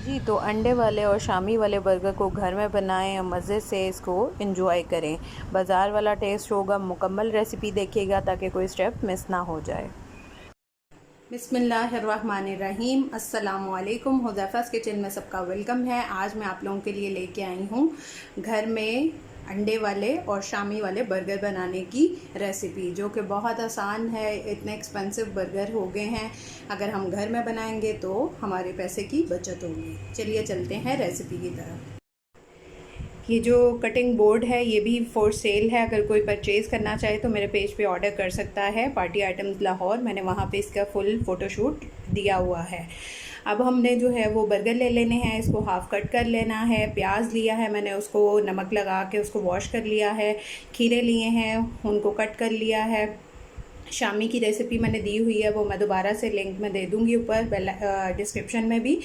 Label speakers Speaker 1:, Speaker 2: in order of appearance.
Speaker 1: जी, तो अंडे वाले और शामी वाले बर्गर को घर में बनाएं और मज़े से इसको एंजॉय करें। बाज़ार वाला टेस्ट होगा। मुकम्मल रेसिपी देखिएगा ताकि कोई स्टेप मिस ना हो जाए। बिस्मिल्लाहिर्रहमानिर्रहीम। अस्सलामुअलैकुम। हुज़ैफ़ा's किचन में सबका वेलकम है। आज मैं आप लोगों के लिए लेके आई हूँ घर में अंडे वाले और शामी वाले बर्गर बनाने की रेसिपी, जो कि बहुत आसान है। इतने एक्सपेंसिव बर्गर हो गए हैं, अगर हम घर में बनाएंगे तो हमारे पैसे की बचत होगी। चलिए चलते हैं रेसिपी की तरफ। ये जो कटिंग बोर्ड है ये भी फॉर सेल है। अगर कोई परचेज़ करना चाहे तो मेरे पेज पे ऑर्डर कर सकता है। पार्टी आइटम्स लाहौर, मैंने वहाँ पे इसका फुल फ़ोटोशूट दिया हुआ है। अब हमने जो है वो बर्गर ले लेने हैं, इसको हाफ़ कट कर लेना है। प्याज लिया है मैंने, उसको नमक लगा के उसको वॉश कर लिया है। खीरे लिए हैं, उनको कट कर लिया है। शामी की रेसिपी मैंने दी हुई है, वो मैं दोबारा से लिंक में दे दूँगी ऊपर डिस्क्रिप्शन में भी।